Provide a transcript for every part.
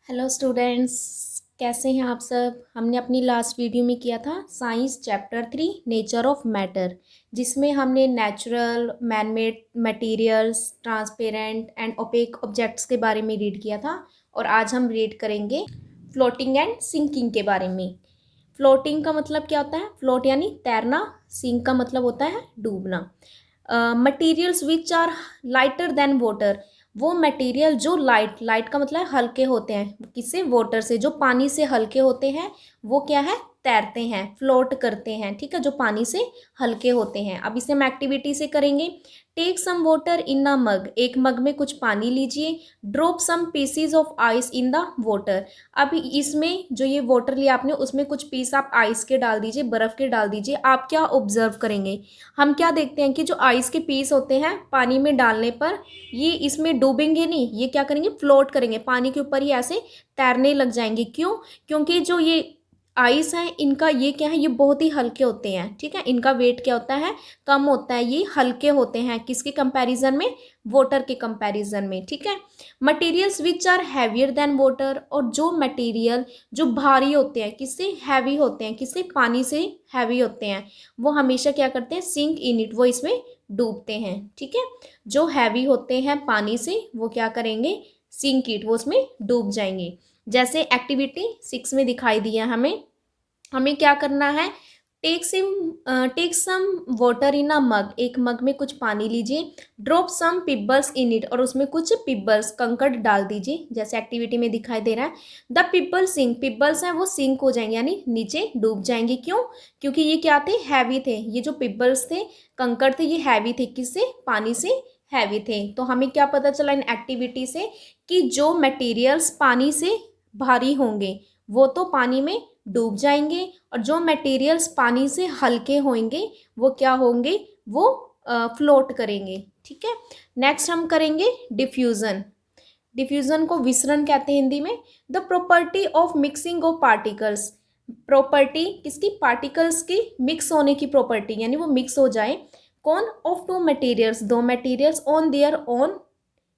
Hello students, कैसे हैं आप सब। हमने अपनी लास्ट वीडियो में किया था science chapter 3 nature of matter, जिसमें हमने natural man made materials, transparent and opaque objects के बारे में रीड किया था। और आज हम रीड करेंगे फ्लोटिंग एंड सिंकिंग के बारे में। फ्लोटिंग का मतलब क्या होता है? फ्लोट यानी तैरना। सिंक का मतलब होता है डूबना। Materials which are lighter than water, वो मटेरियल जो लाइट का मतलब है हल्के होते हैं। किससे? वाटर से। जो पानी से हल्के होते हैं वो क्या है? तैरते हैं, फ्लोट करते हैं। ठीक है, जो पानी से हल्के होते हैं। अब इसे हम एक्टिविटी से करेंगे। टेक सम वाटर इन अ मग, एक मग में कुछ पानी लीजिए। Drop some pieces of ice in the water, अब इसमें जो ये वाटर लिया आपने उसमें कुछ पीस आप आइस के डाल दीजिए, बर्फ़ के डाल दीजिए। आप क्या ऑब्जर्व करेंगे? हम क्या देखते हैं कि जो आइस के पीस होते हैं पानी में डालने पर ये इसमें डूबेंगे नहीं, ये क्या करेंगे? फ्लोट करेंगे, पानी के ऊपर ही ऐसे तैरने लग जाएंगे। क्यों? क्योंकि जो ये आइस है इनका ये क्या है, ये बहुत ही हल्के होते हैं। ठीक है, इनका वेट क्या होता है? कम होता है। ये हल्के होते हैं किसके कंपैरिजन में? वाटर के कंपैरिजन में। ठीक है, materials which are heavier than water, और जो मटेरियल जो भारी होते हैं किससे? हैवी होते हैं। किससे? पानी से हैवी होते हैं। वो हमेशा क्या करते हैं? सिंक इन इट, वो इसमें डूबते हैं। ठीक है, जो हैवी होते हैं पानी से वो क्या करेंगे? सिंक इट, वो उसमें डूब जाएंगे। जैसे एक्टिविटी 6 में दिखाई दिया हमें। हमें क्या करना है? टेक सम वाटर इन अ मग, एक मग में कुछ पानी लीजिए। ड्रॉप सम पिबल्स इन इट, और उसमें कुछ पिबल्स कंकड़ डाल दीजिए, जैसे एक्टिविटी में दिखाई दे रहा है। द पिबल सिंक, पिबल्स हैं वो सिंक हो जाएंगे यानी नीचे डूब जाएंगे। क्यों? क्योंकि ये क्या थे? हैवी थे। ये जो पिबल्स थे, कंकड़ थे, ये हैवी थे। किससे? पानी से हैवी थे। तो हमें क्या पता चला इन एक्टिविटी से कि जो मटेरियल्स पानी से भारी होंगे वो तो पानी में डूब जाएंगे, और जो मटेरियल्स पानी से हल्के होंगे वो क्या होंगे? वो फ्लोट करेंगे। ठीक है, नेक्स्ट हम करेंगे डिफ्यूज़न। डिफ्यूज़न को विसरण कहते हैं हिंदी में। The property of mixing of particles, property किसकी? पार्टिकल्स की मिक्स होने की प्रॉपर्टी, यानी वो मिक्स हो जाए। कौन? ऑफ टू मटेरियल्स, दो materials on their own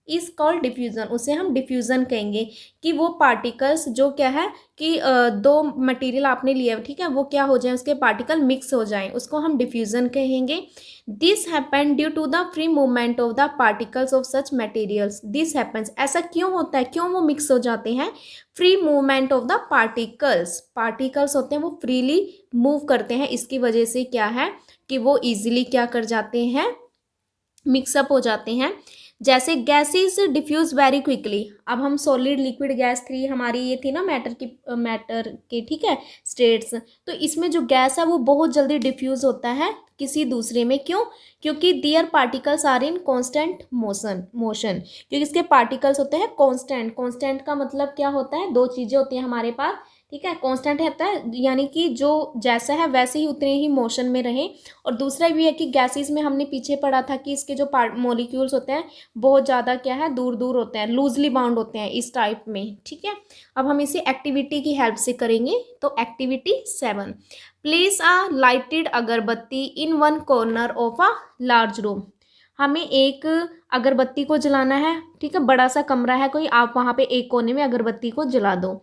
is called diffusion, उसे हम डिफ्यूज़न कहेंगे। कि वो पार्टिकल्स जो क्या है कि दो मटेरियल आपने लिया, ठीक है, वो क्या हो जाए? उसके पार्टिकल मिक्स हो जाएं, उसको हम डिफ्यूज़न कहेंगे। This happen due to the free movement of the particles of such materials. This happens, ऐसा क्यों होता है? क्यों वो मिक्स हो जाते हैं? Free movement of the particles, particles होते हैं वो फ्रीली मूव करते हैं, इसकी वजह से क्या है कि वो ईजिली क्या कर जाते हैं? मिक्सअप हो जाते हैं। जैसे गैसेस डिफ्यूज वेरी क्विकली। अब हम सॉलिड लिक्विड गैस 3 हमारी ये थी ना मैटर के, ठीक है, स्टेट्स। तो इसमें जो गैस है वो बहुत जल्दी डिफ्यूज होता है किसी दूसरे में। क्यों? क्योंकि their particles are in constant motion, क्योंकि इसके पार्टिकल्स होते हैं कांस्टेंट। कांस्टेंट का मतलब क्या होता है? दो चीज़ें होती हैं हमारे पास। ठीक है, कांस्टेंट रहता है यानी कि जो जैसा है वैसे ही उतने ही मोशन में रहे। और दूसरा भी है कि गैसेस में हमने पीछे पढ़ा था कि इसके जो पार्ट मॉलिक्यूल्स होते हैं बहुत ज़्यादा क्या है? दूर दूर होते हैं, लूजली बाउंड होते हैं इस टाइप में। ठीक है, अब हम इसे एक्टिविटी की हेल्प से करेंगे। तो एक्टिविटी 7, प्लेस अ लाइटेड अगरबत्ती in one corner of a large room. हमें एक अगरबत्ती को जलाना है। ठीक है, बड़ा सा कमरा है कोई, आप वहाँ पे एक कोने में अगरबत्ती को जला दो।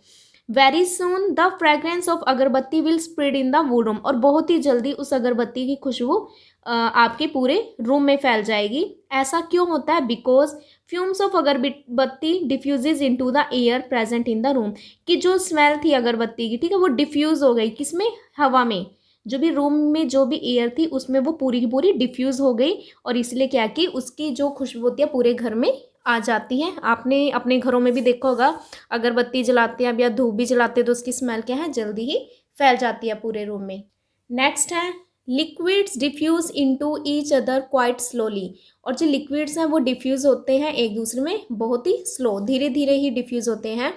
Very soon the fragrance of agarbatti will spread in the whole room, और बहुत ही जल्दी उस अगरबत्ती की खुशबू आपके पूरे रूम में फैल जाएगी। ऐसा क्यों होता है? बिकॉज फ्यूम्स ऑफ अगरबत्ती diffuses into the air present in the room, कि जो स्मेल थी अगरबत्ती की, ठीक है, वो डिफ्यूज हो गई किसमें? हवा में। जो भी रूम में जो भी एयर थी उसमें वो पूरी की पूरी डिफ्यूज हो गई, और इसलिए क्या कि उसकी जो खुशबू होती है पूरे घर में आ जाती है। आपने अपने घरों में भी देखा होगा, अगरबत्ती जलाते हैं या धूप भी जलाते हैं तो उसकी स्मेल क्या है? जल्दी ही फैल जाती है पूरे रूम में। नेक्स्ट है liquids diffuse into each other quite slowly, और जो लिक्विड्स हैं वो डिफ्यूज होते हैं एक दूसरे में बहुत ही स्लो, धीरे धीरे ही डिफ्यूज होते हैं।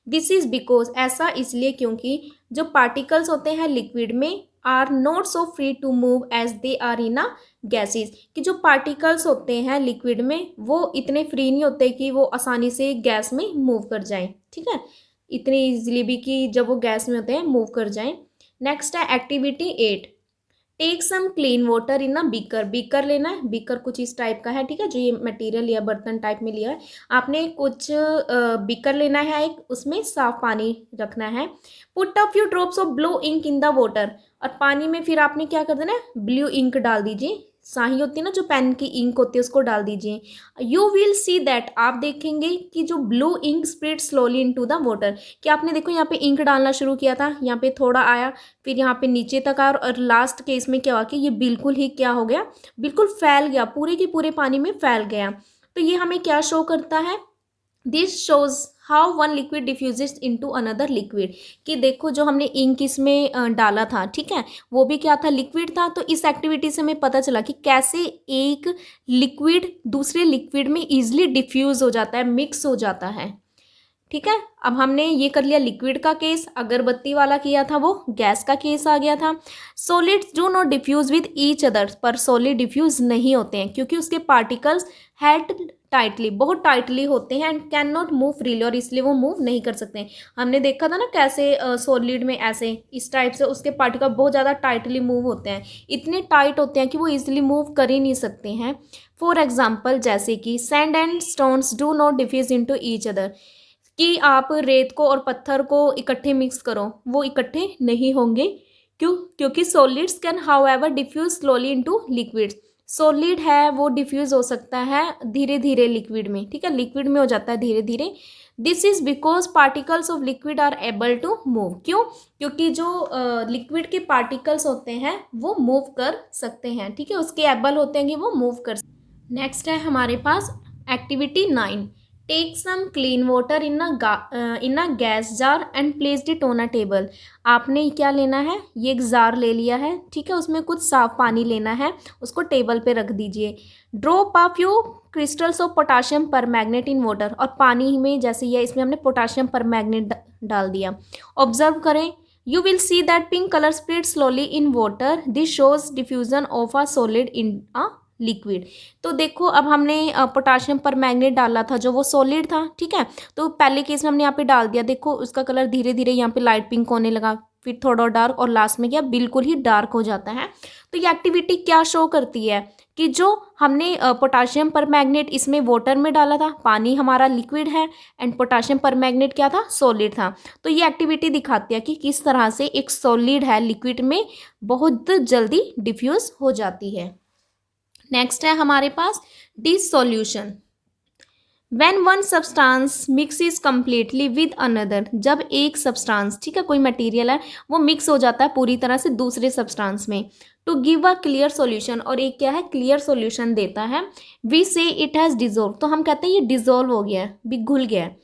दिस इज बिकॉज, ऐसा इसलिए क्योंकि जो पार्टिकल्स होते हैं लिक्विड में are not so free to move as they are in a gases, कि जो पार्टिकल्स होते हैं लिक्विड में वो इतने फ्री नहीं होते कि वो आसानी से गैस में मूव कर जाएं। ठीक है, इतनी इजीली भी कि जब वो गैस में होते हैं मूव कर जाएं। नेक्स्ट है activity 8, take some clean water in a beaker, beaker लेना है, बीकर कुछ इस टाइप का है, ठीक है, जो ये मटेरियल लिया बर्तन टाइप में लिया है आपने, कुछ बीकर लेना है एक, उसमें साफ पानी रखना है। Put a few drops of blue ink in the water, और पानी में फिर आपने क्या कर देना है, ब्लू इंक डाल दीजिए, स्याही होती है ना जो पेन की इंक होती है उसको डाल दीजिए। यू विल सी दैट, आप देखेंगे कि जो blue ink spread slowly into the water, कि आपने देखो यहाँ पे इंक डालना शुरू किया था, यहाँ पे थोड़ा आया, फिर यहाँ पे नीचे तक आया, और लास्ट केस में क्या हुआ कि ये बिल्कुल ही क्या हो गया, बिल्कुल फैल गया, पूरे के पूरे पानी में फैल गया। तो ये हमें क्या शो करता है, this shows how one liquid diffuses into another liquid, कि देखो जो हमने इंक इसमें डाला था, ठीक है, वो भी क्या था, लिक्विड था। तो इस एक्टिविटी से हमें पता चला कि कैसे एक लिक्विड दूसरे लिक्विड में इजिली डिफ्यूज हो जाता है, मिक्स हो जाता है, ठीक है। अब हमने ये कर लिया लिक्विड का केस, अगरबत्ती वाला किया था वो गैस का केस आ गया था। Solids do not diffuse with each other, पर सॉलिड डिफ्यूज नहीं होते हैं क्योंकि उसके पार्टिकल्स हेल्ड टाइटली, बहुत टाइटली होते हैं, and can not move freely, और इसलिए वो मूव नहीं कर सकते हैं। हमने देखा था ना कैसे सॉलिड में ऐसे इस टाइप से उसके पार्टिकल बहुत ज़्यादा टाइटली मूव होते हैं, इतने टाइट होते हैं कि वो इजिली मूव कर ही नहीं सकते हैं। फॉर एग्जाम्पल जैसे कि sand and stones do not diffuse into each other, कि आप रेत को और पत्थर को इकट्ठे मिक्स करो, वो इकट्ठे नहीं होंगे, क्यों, क्योंकि solids can however diffuse slowly into liquids, solid है वो डिफ्यूज हो सकता है धीरे धीरे लिक्विड में, ठीक है, लिक्विड में हो जाता है धीरे धीरे। This is because particles of liquid are able to move, क्यों, क्योंकि जो लिक्विड के पार्टिकल्स होते हैं वो मूव कर सकते हैं, ठीक है, उसके एबल होते हैं कि वो मूव कर। नेक्स्ट है हमारे पास activity 9, take some clean water in a gas jar and placed it on a table. आपने क्या लेना है, ये एक जार ले लिया है, ठीक है, उसमें कुछ साफ पानी लेना है, उसको टेबल पे रख दीजिए। Drop a few crystals of potassium permanganate in water, और पानी में जैसे ये इसमें हमने पोटाशियम परमैंगनेट डाल दिया। ऑब्जर्व करें, you will see that pink colour spread slowly in water, this shows diffusion of a solid in a liquid. तो देखो अब हमने पोटाशियम परमैंगनेट डाला था जो वो सॉलिड था, ठीक है, तो पहले केस में हमने यहाँ पे डाल दिया, देखो उसका कलर धीरे धीरे यहाँ पे लाइट पिंक होने लगा, फिर थोड़ा डार्क, और लास्ट में क्या बिल्कुल ही डार्क हो जाता है। तो ये एक्टिविटी क्या शो करती है कि जो हमने पोटाशियम परमैंगनेट इसमें वाटर में डाला था, पानी हमारा लिक्विड है एंड पोटाशियम परमैंगनेट क्या था, सॉलिड था। तो ये एक्टिविटी दिखाती है कि किस तरह से एक सॉलिड है लिक्विड में बहुत जल्दी डिफ्यूज हो जाती है। नेक्स्ट है हमारे पास dissolution, when one substance mixes completely with another, जब एक सब्सटेंस, ठीक है, कोई मटेरियल है वो मिक्स हो जाता है पूरी तरह से दूसरे सब्सटेंस में, to give a clear solution, और एक क्या है क्लियर सॉल्यूशन देता है, वी से इट हैज़ डिजोल्व, तो हम कहते हैं ये डिजोल्व हो गया है, भी घुल गया है।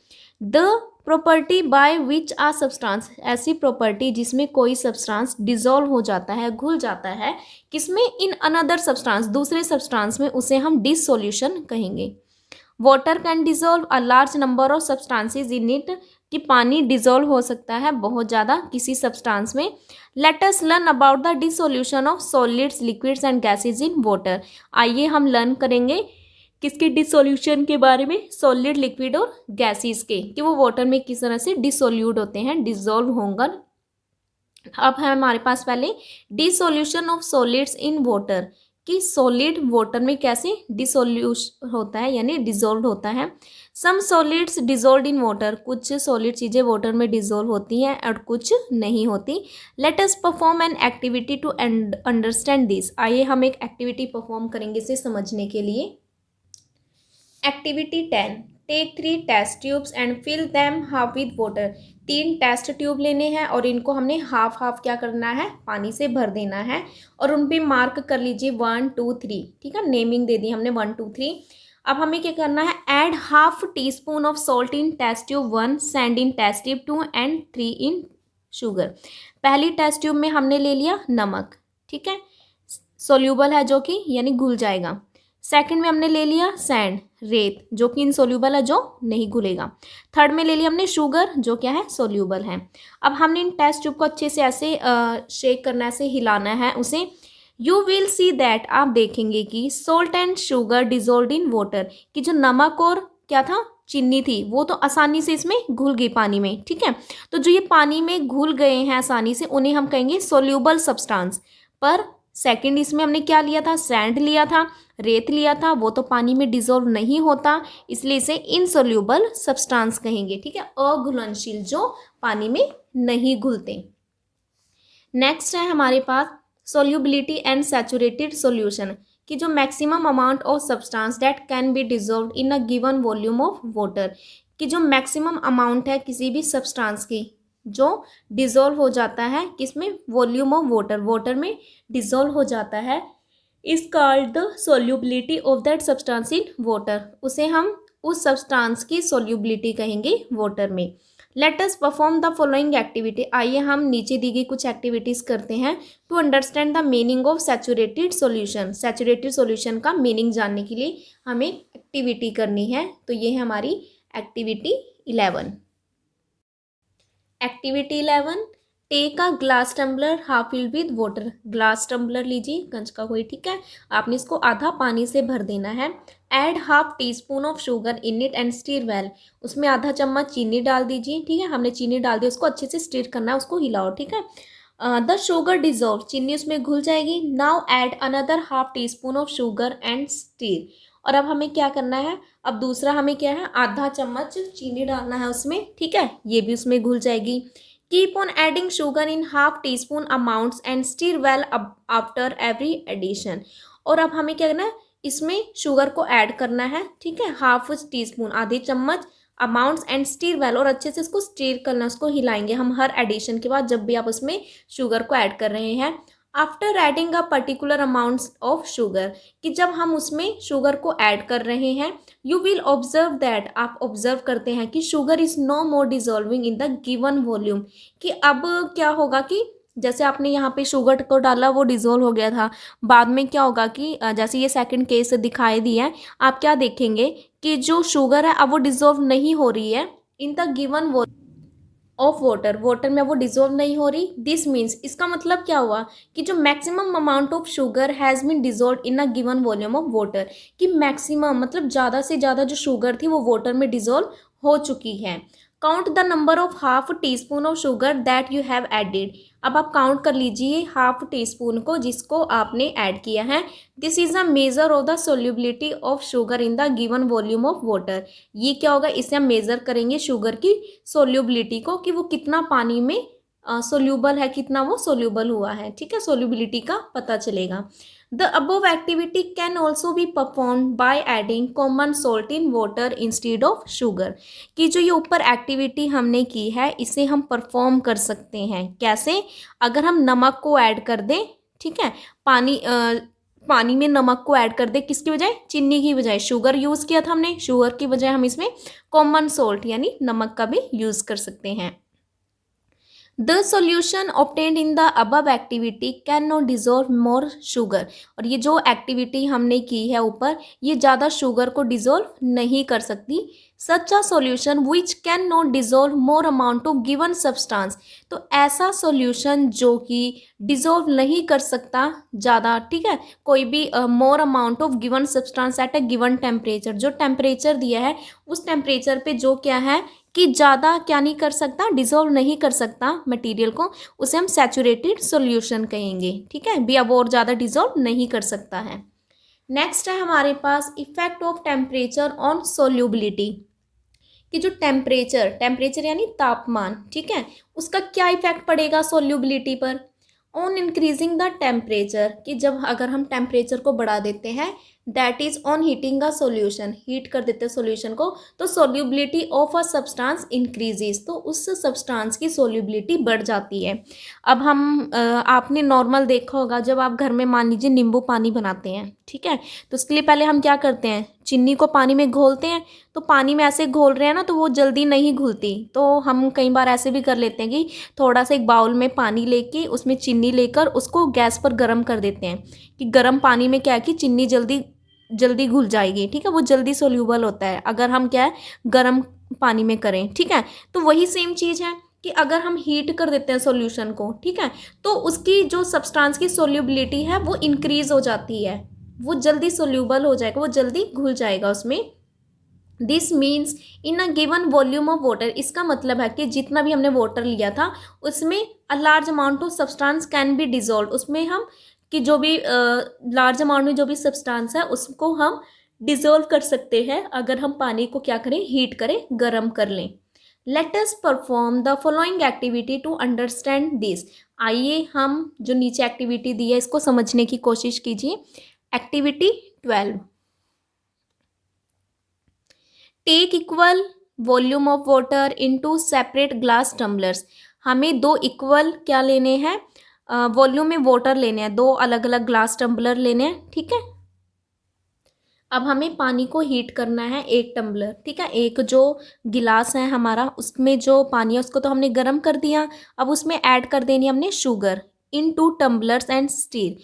The property by which a substance, ऐसी प्रॉपर्टी जिसमें कोई सब्सटेंस डिजोल्व हो जाता है, घुल जाता है, किसमें, इन अनदर सब्सटेंस, दूसरे सब्सटेंस में, उसे हम डिसोल्यूशन कहेंगे। Water can dissolve a large number of substances in it, कि पानी डिजोल्व हो सकता है बहुत ज़्यादा किसी सब्सटेंस में। Let us learn about the dissolution of solids liquids and gases in water, आइए हम लर्न करेंगे किसके डिसोल्यूशन के बारे में, सॉलिड लिक्विड और गैसेस के, कि वो वाटर में किस तरह से डिसोल्यूट होते हैं, डिसॉल्व होंगे। अब है हमारे पास पहले dissolution of solids in water, कि सॉलिड वाटर में कैसे डिसोल्यूट होता है यानी डिसॉल्व होता है। Some solids dissolve in water, कुछ सॉलिड चीज़ें वाटर में डिसॉल्व होती हैं और कुछ नहीं होती। Let us perform an activity to understand this, आइए हम एक एक्टिविटी परफॉर्म करेंगे इसे समझने के लिए। Activity 10, take 3 test tubes and fill them half with water, 3 test tube लेने हैं और इनको हमने हाफ हाफ क्या करना है, पानी से भर देना है, और उन पे मार्क कर लीजिए 1 2 3, ठीक है, नेमिंग दे दी हमने 1 2 3। अब हमें क्या करना है, add half teaspoon of salt in test tube 1, sand in test tube 2 and 3 in sugar. पहली टेस्ट ट्यूब में हमने ले लिया नमक, ठीक है, सोल्यूबल है जो कि यानी घुल जाएगा। सेकंड में हमने ले लिया सैंड, रेत, जो कि इनसोल्यूबल है, जो नहीं घुलेगा। थर्ड में ले लिया हमने शुगर, जो क्या है, सोल्यूबल है। अब हमने इन टेस्ट ट्यूब को अच्छे से ऐसे शेक करना है, ऐसे हिलाना है उसे। यू विल सी दैट, आप देखेंगे कि salt and sugar dissolve in water, कि जो नमक और क्या था, चीनी थी, वो तो आसानी से इसमें घुल गई पानी में, ठीक है। तो जो ये पानी में घुल गए हैं आसानी से, उन्हें हम कहेंगे सोल्यूबल सब्सटेंस। पर सेकंड इसमें हमने क्या लिया था, सैंड लिया था, रेत लिया था, वो तो पानी में डिजोल्व नहीं होता, इसलिए इसे इनसोल्यूबल सब्सटेंस कहेंगे, ठीक है, अघुलनशील जो पानी में नहीं घुलते। नेक्स्ट है हमारे पास सोल्यूबिलिटी एंड सैचुरेटेड सॉल्यूशन, कि जो maximum amount of substance that can be dissolve in a given volume of water, कि जो मैक्सिमम अमाउंट है किसी भी सब्सटेंस की जो डिजोल्व हो जाता है किसमें, वॉल्यूम ऑफ वाटर, वाटर में डिजोल्व हो जाता है, is called the solubility of that substance in water, उसे हम उस सब्सटेंस की सोल्यूबिलिटी कहेंगे वाटर में। Let us perform the following activity, आइए हम नीचे दी गई कुछ एक्टिविटीज़ करते हैं to understand the meaning of saturated solution. Saturated solution का मीनिंग जानने के लिए हमें एक्टिविटी करनी है, तो ये है हमारी activity 11। Activity 11, take a glass tumbler half filled with water, glass tumbler लीजिए कंच का कोई, ठीक है, आपने इसको आधा पानी से भर देना है। Add half teaspoon of sugar in it and stir well, उसमें आधा चम्मच चीनी डाल दीजिए, ठीक है, हमने चीनी डाल दी, उसको अच्छे से स्टीर करना है, उसको हिलाओ, ठीक है। द शुगर डिजोल्व, चीनी उसमें घुल जाएगी। Now add another half teaspoon of sugar and stir, और अब हमें क्या करना है, अब दूसरा हमें क्या है, आधा चम्मच चीनी डालना है उसमें, ठीक है, ये भी उसमें घुल जाएगी। Keep on adding sugar in half teaspoon amounts and stir well after every addition, और अब हमें क्या करना है, इसमें शुगर को ऐड करना है, ठीक है, हाफ टी स्पून, आधी चम्मच अमाउंट्स एंड स्टीर वेल, और अच्छे से इसको स्टीर करना, उसको हिलाएंगे हम हर एडिशन के बाद जब भी आप उसमें शुगर को ऐड कर रहे हैं। After adding a particular amounts of sugar, कि जब हम उसमें शुगर को ऐड कर रहे हैं, यू विल ऑब्जर्व दैट, आप ऑब्जर्व करते हैं कि sugar is no more dissolving in the given volume, कि अब क्या होगा कि जैसे आपने यहाँ पे शुगर को डाला वो डिजोल्व हो गया था, बाद में क्या होगा कि जैसे ये सेकंड केस दिखाई दिया है, आप क्या देखेंगे कि जो शुगर है अब वो डिजोल्व नहीं हो रही है इन the given of water, water में वो डिजोल्व नहीं हो रही। दिस मीन्स, इसका मतलब क्या हुआ कि जो maximum amount of sugar has been dissolve in a given volume of water, कि मैक्सिमम मतलब ज़्यादा से ज़्यादा जो शुगर थी वो वाटर में डिजोल्व हो चुकी है। Count the number of half teaspoon of sugar that you have added, अब आप काउंट कर लीजिए हाफ टी स्पून को जिसको आपने ऐड किया है। This is a measure of the solubility of sugar in the given volume of water, ये क्या होगा, इससे हम मेज़र करेंगे शुगर की सोल्यूबिलिटी को, कि वो कितना पानी में सोल्यूबल है, कितना वो सोल्यूबल हुआ है, ठीक है, सोल्यूबिलिटी का पता चलेगा। The above activity can also be perform by adding common salt in water instead of sugar, कि जो ये ऊपर एक्टिविटी हमने की है इसे हम परफॉर्म कर सकते हैं, कैसे, अगर हम नमक को ऐड कर दें, ठीक है, पानी में नमक को ऐड कर दे, किसकी बजाय, चीनी की बजाय, शुगर यूज़ किया था हमने, शुगर की बजाय हम इसमें कॉमन सॉल्ट यानी नमक का भी यूज़ कर सकते हैं। The solution obtained in the above activity can not dissolve more sugar, और ये जो एक्टिविटी हमने की है ऊपर, ये ज़्यादा शुगर को डिजोल्व नहीं कर सकती। Such a solution which can not dissolve more amount of given substance, तो ऐसा सोल्यूशन जो कि डिजोल्व नहीं कर सकता ज़्यादा, ठीक है, कोई भी मोर amount of given substance at a given temperature, जो टेम्परेचर दिया है उस टेम्परेचर पे जो क्या है कि ज़्यादा क्या नहीं कर सकता, डिजोल्व नहीं कर सकता मटेरियल को, उसे हम सैचुरेटेड सॉल्यूशन कहेंगे, ठीक है, भी अब और ज़्यादा डिजोल्व नहीं कर सकता है। नेक्स्ट है हमारे पास effect of temperature on solubility, कि जो टेम्परेचर यानी तापमान, ठीक है, उसका क्या इफेक्ट पड़ेगा सोल्यूबिलिटी पर। ऑन इंक्रीजिंग द टेम्परेचर, कि जब अगर हम टेम्परेचर को बढ़ा देते हैं, that is on heating a solution, heat कर देते हैं सॉल्यूशन को, तो solubility of a substance increases, तो उस सब्सटेंस की सोल्यूबिलिटी बढ़ जाती है। अब हम आपने नॉर्मल देखा होगा जब आप घर में मान लीजिए नींबू पानी बनाते हैं, ठीक है, तो उसके लिए पहले हम क्या करते हैं, चीनी को पानी में घोलते हैं, तो पानी में ऐसे घोल रहे हैं ना तो वो जल्दी नहीं घुलती, तो हम कई बार ऐसे भी कर लेते हैं कि थोड़ा सा एक बाउल में पानी लेके उसमें चीनी लेकर उसको गैस पर गर्म कर देते हैं, कि गर्म पानी में क्या है कि चीनी जल्दी घुल जाएगी, ठीक है, वो जल्दी सोल्यूबल होता है अगर हम क्या है गर्म पानी में करें, ठीक है। तो वही सेम चीज़ है कि अगर हम हीट कर देते हैं सॉल्यूशन को, ठीक है, तो उसकी जो सब्सटेंस की सोल्यूबिलिटी है वो इंक्रीज हो जाती है, वो जल्दी सोल्यूबल हो जाएगा, वो जल्दी घुल जाएगा उसमें। This means in a given volume of water, इसका मतलब है कि जितना भी हमने वाटर लिया था उसमें a large amount of substance can be dissolve, उसमें हम कि जो भी लार्ज अमाउंट में जो भी सब्सटेंस है उसको हम डिजोल्व कर सकते हैं अगर हम पानी को क्या करें, हीट करें, गर्म कर लें। Let us perform the following activity to understand this. आइए हम जो नीचे एक्टिविटी दी है इसको समझने की कोशिश कीजिए। Activity 12, take equal volume of water into separate glass tumblers. हमें दो इक्वल क्या लेने हैं, वॉल्यूम में वाटर लेने हैं, दो अलग अलग ग्लास टम्बलर लेने हैं, ठीक है। अब हमें पानी को हीट करना है, एक टम्बलर, ठीक है। एक जो गिलास है हमारा उसमें जो पानी है उसको तो हमने गर्म कर दिया। अब उसमें ऐड कर देनी है हमने sugar in 2 tumblers and stir.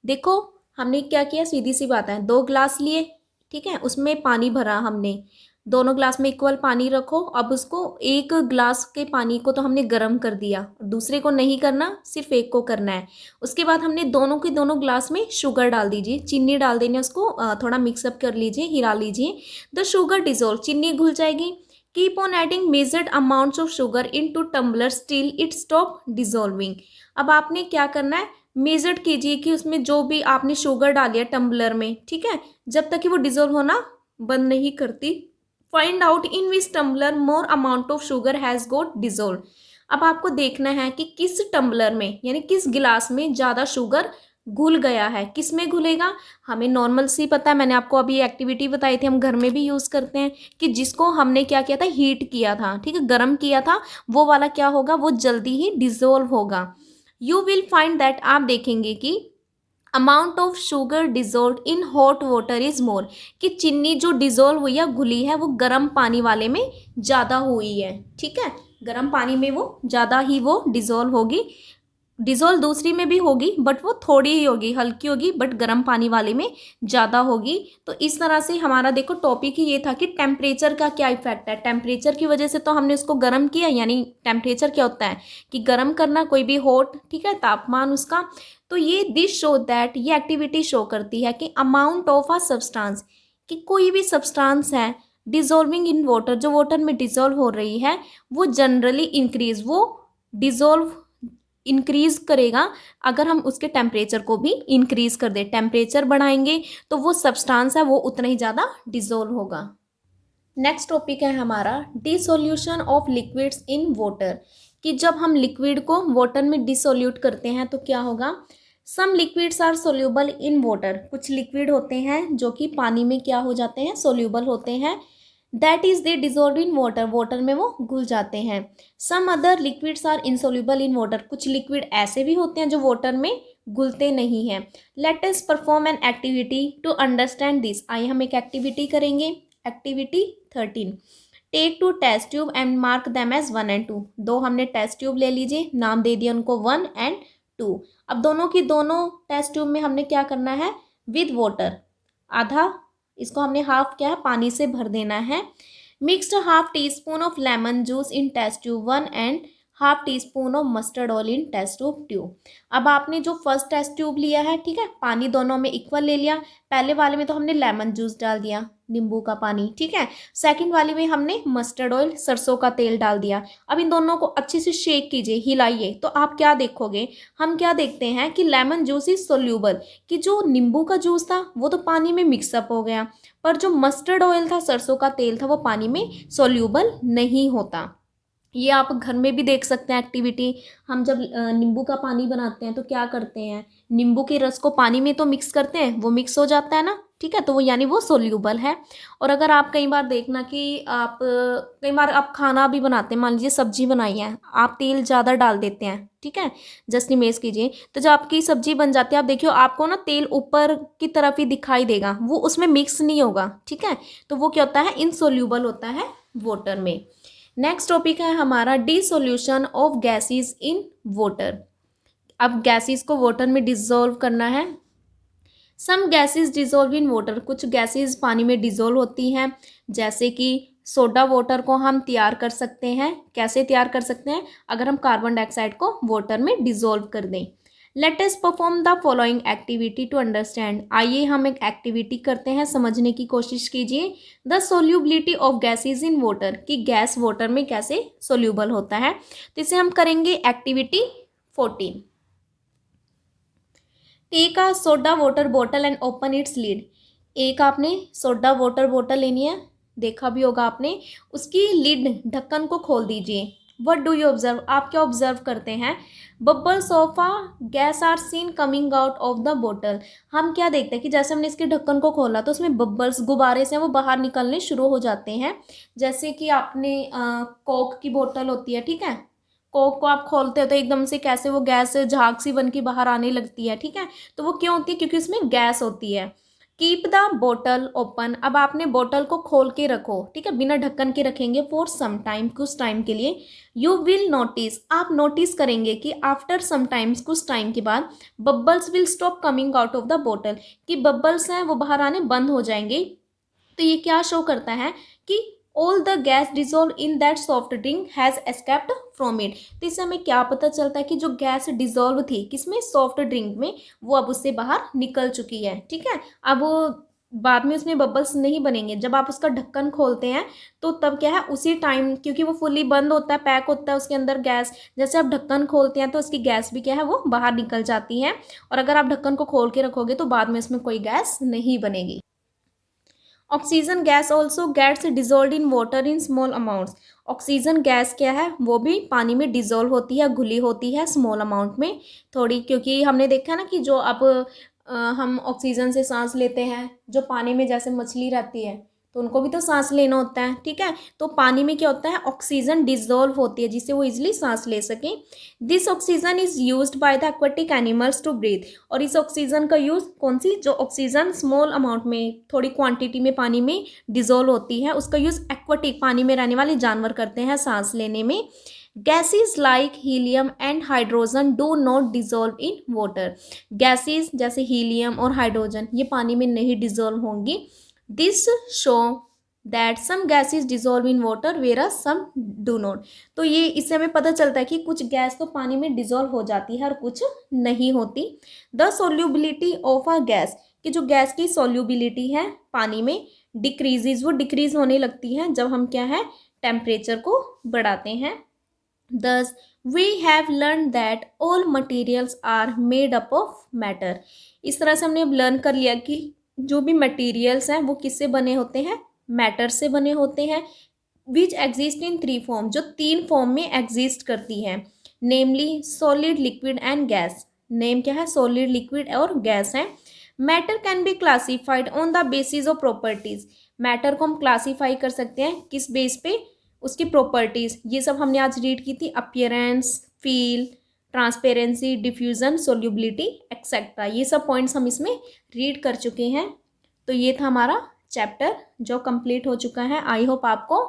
देखो हमने क्या किया, सीधी सी बात है, 2 ग्लास लिए, ठीक है, उसमें पानी भरा हमने, दोनों ग्लास में इक्वल पानी रखो। अब उसको एक ग्लास के पानी को तो हमने गर्म कर दिया, दूसरे को नहीं करना, सिर्फ एक को करना है। उसके बाद हमने दोनों के दोनों ग्लास में शुगर डाल दीजिए, चीनी डाल देनी है, उसको थोड़ा मिक्सअप कर लीजिए, हिला लीजिए। द शुगर डिजोल्व, चीनी घुल जाएगी। Keep on adding measured amounts of sugar in two tumbler still it stop dissolving. अब आपने क्या करना है, मेजर्ड कीजिए कि उसमें जो भी आपने शुगर डाली है टम्बलर में, ठीक है, जब तक कि वो डिजोल्व होना बंद नहीं करती। Find out in which tumbler more amount of sugar has got dissolve. अब आपको देखना है कि किस टम्बलर में यानी किस गिलास में ज़्यादा शुगर घुल गया है। किस में घुलेगा, हमें नॉर्मल सी पता है, मैंने आपको अभी एक्टिविटी बताई थी, हम घर में भी यूज़ करते हैं कि जिसको हमने क्या किया था, हीट किया था, ठीक है, गर्म किया था, वो वाला क्या होगा, वो जल्दी ही डिजोल्व होगा। यू विल फाइंड दैट, आप देखेंगे कि amount of sugar dissolve in hot water is more, कि चीनी जो डिजोल्व हुई है, घुली है, वो गर्म पानी वाले में ज़्यादा हुई है, ठीक है, गर्म पानी में वो ज़्यादा ही वो डिजोल्व होगी। डिजोल्व दूसरी में भी होगी बट वो थोड़ी ही होगी, हल्की होगी, बट गर्म पानी वाले में ज़्यादा होगी। तो इस तरह से हमारा देखो टॉपिक ही ये था कि टेम्परेचर का क्या इफेक्ट है। टेम्परेचर की वजह से तो हमने उसको गर्म किया, यानी टेम्परेचर क्या होता है कि गर्म करना कोई भी हॉट, ठीक है, तापमान उसका। तो ये दिस शो दैट, ये एक्टिविटी शो करती है कि अमाउंट ऑफ अ सब्सटेंस, कि कोई भी सब्सटेंस है डिजोल्विंग इन वाटर, जो वाटर में डिजोल्व हो रही है, वो जनरली इंक्रीज, वो डिजोल्व इंक्रीज करेगा अगर हम उसके टेम्परेचर को भी इंक्रीज कर दें। टेम्परेचर बढ़ाएंगे तो वो सब्सटेंस है वो उतना ही ज़्यादा डिजोल्व होगा। नेक्स्ट टॉपिक है हमारा dissolution of liquids in water, कि जब हम लिक्विड को वाटर में डिसोल्यूट करते हैं तो क्या होगा। Some liquids are soluble in water, कुछ लिक्विड होते हैं जो कि पानी में क्या हो जाते हैं, सोल्यूबल होते हैं। That is they dissolve in water, water में वो घुल जाते हैं। Some other liquids are insoluble in water, कुछ लिक्विड ऐसे भी होते हैं जो वाटर में घुलते नहीं हैं। Let us perform an activity to understand this. आइए हम एक एक्टिविटी करेंगे। Activity 13, take 2 test tube and mark them as 1 and 2। दो हमने टेस्ट ट्यूब ले लीजिए, नाम दे दिया उनको 1 and 2। अब दोनों की दोनों टेस्ट ट्यूब में हमने क्या करना है, विद वाटर, आधा, इसको हमने हाफ क्या है, पानी से भर देना है। Mixed half teaspoon of lemon juice in test tube 1 and half teaspoon of mustard oil in test tube. अब आपने जो फर्स्ट टेस्ट ट्यूब लिया है, ठीक है, पानी दोनों में इक्वल ले लिया। पहले वाले में तो हमने लेमन जूस डाल दिया, नींबू का पानी, ठीक है। सेकंड वाले में हमने मस्टर्ड ऑयल, सरसों का तेल डाल दिया। अब इन दोनों को अच्छे से शेक कीजिए, हिलाइए, तो आप क्या देखोगे, हम क्या देखते हैं कि लेमन जूस इज सोल्यूबल, कि जो नींबू का जूस था वो तो पानी में मिक्सअप हो गया, पर जो मस्टर्ड ऑयल था, सरसों का तेल था, वो पानी में सोल्यूबल नहीं होता। ये आप घर में भी देख सकते हैं एक्टिविटी। हम जब नींबू का पानी बनाते हैं तो क्या करते हैं, नींबू के रस को पानी में तो मिक्स करते हैं, वो मिक्स हो जाता है ना, ठीक है, तो वो यानी वो सोल्यूबल है। और अगर आप कई बार देखना कि आप कई बार आप खाना भी बनाते हैं, मान लीजिए सब्जी बनाई है, आप तेल ज़्यादा डाल देते हैं, ठीक है, जस्ट इमेज कीजिए, तो जब आपकी सब्जी बन जाती है, आप देखियो आपको ना तेल ऊपर की तरफ ही दिखाई देगा, वो उसमें मिक्स नहीं होगा, ठीक है, तो वो क्या होता है, इनसोल्यूबल होता है वाटर में। नेक्स्ट टॉपिक है हमारा dissolution of gases in water. अब गैसेस को वाटर में डिसॉल्व करना है। Some gases dissolve in water, कुछ गैसेस पानी में डिसॉल्व होती हैं, जैसे कि सोडा वाटर को हम तैयार कर सकते हैं। कैसे तैयार कर सकते हैं, अगर हम कार्बन डाइऑक्साइड को वाटर में डिसॉल्व कर दें। Let us perform the following activity to understand. आइए हम एक एक्टिविटी करते हैं, समझने की कोशिश कीजिए। The solubility of gases in water, कि गैस वाटर में कैसे सोल्यूबल होता है। तो इसे हम करेंगे activity 14। Take a soda water bottle and open its lid. एक आपने सोडा वाटर बॉटल लेनी है, देखा भी होगा आपने, उसकी लिड ढक्कन को खोल दीजिए। वट डू यू ऑब्जर्व, आप क्या ऑब्जर्व करते हैं? Bubbles of a gas are seen coming out of the bottle. हम क्या देखते हैं कि जैसे हमने इसके ढक्कन को खोला तो उसमें बबल्स, गुब्बारे से वो बाहर निकलने शुरू हो जाते हैं। जैसे कि आपने कोक की बोतल होती है, ठीक है, कोक को आप खोलते हो तो एकदम से कैसे वो गैस झाग सी बन के बाहर आने लगती है, ठीक है। तो वो क्यों होती है? क्योंकि उसमें गैस होती है। कीप द बोतल ओपन, अब आपने बोतल को खोल के रखो, ठीक है, बिना ढक्कन के रखेंगे फॉर सम टाइम, कुछ टाइम के लिए। यू विल नोटिस, आप नोटिस करेंगे कि आफ्टर सम टाइम्स, कुछ टाइम के बाद, bubbles will stop coming out of the बोतल, कि बबल्स हैं वो बाहर आने बंद हो जाएंगे। तो ये क्या शो करता है कि all the gas dissolve in that soft drink has escaped from it. तो इससे हमें क्या पता चलता है कि जो गैस डिजोल्व थी किसमें, सॉफ्ट ड्रिंक में, वो अब उससे बाहर निकल चुकी है, ठीक है। अब वो बाद में उसमें बबल्स नहीं बनेंगे। जब आप उसका ढक्कन खोलते हैं तो तब क्या है, उसी टाइम, क्योंकि वो फुली बंद होता है, पैक होता है उसके अंदर गैस, जैसे आप ढक्कन खोलते हैं तो उसकी गैस भी क्या है, वो बाहर निकल जाती है। और अगर आप ढक्कन को खोल के रखोगे तो बाद में उसमें कोई गैस नहीं बनेगी। Oxygen gas also gets dissolve in water in small amounts. Oxygen gas क्या है, वो भी पानी में डिजोल्व होती है, घुली होती है स्मॉल अमाउंट में थोड़ी, क्योंकि हमने देखा है ना कि जो अब हम ऑक्सीजन से सांस लेते हैं, जो पानी में जैसे मछली रहती है तो उनको भी तो सांस लेना होता है, ठीक है। तो पानी में क्या होता है, ऑक्सीजन डिजोल्व होती है जिससे वो इजिली सांस ले सकें। This oxygen is used by the aquatic animals to breathe. और इस ऑक्सीजन का यूज़ कौन सी, जो ऑक्सीजन स्मॉल अमाउंट में, थोड़ी क्वांटिटी में पानी में डिजोल्व होती है, उसका यूज़ एक्वेटिक, पानी में रहने वाले जानवर करते हैं सांस लेने में। Gases like helium and hydrogen do not dissolve in water. Gases जैसे हीलियम और हाइड्रोजन ये पानी में नहीं डिजोल्व होंगी। This show that some gases dissolve in water where some do not. तो ये इससे हमें पता चलता है कि कुछ गैस तो पानी में डिजोल्व हो जाती है और कुछ नहीं होती। The solubility of a gas, कि जो गैस की सोल्यूबिलिटी है पानी में डिक्रीजेज, वो डिक्रीज होने लगती है जब हम क्या है, टेम्परेचर को बढ़ाते हैं। Thus, we have learned that all materials are made up of matter। इस तरह से हमने अब लर्न कर लिया कि जो भी मटेरियल्स हैं वो किससे बने होते हैं, मैटर से बने होते हैं। Which exist in three form, जो तीन फॉर्म में एग्जिस्ट करती हैं, namely solid, liquid and gas. Name क्या है, सॉलिड, लिक्विड और गैस है। Matter can be classified on the basis of properties. Matter को हम क्लासीफाई कर सकते हैं किस बेस पे, उसकी प्रॉपर्टीज़। ये सब हमने आज रीड की थी, appearance, feel, transparency, diffusion, solubility etcetera. ये सब पॉइंट्स हम इसमें रीड कर चुके हैं। तो ये था हमारा चैप्टर जो कंप्लीट हो चुका है। आई होप आपको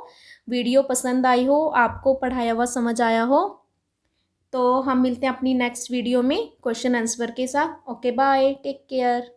वीडियो पसंद आई हो, आपको पढ़ाया हुआ समझ आया हो। तो हम मिलते हैं अपनी नेक्स्ट वीडियो में क्वेश्चन आंसर के साथ। Okay bye, take care.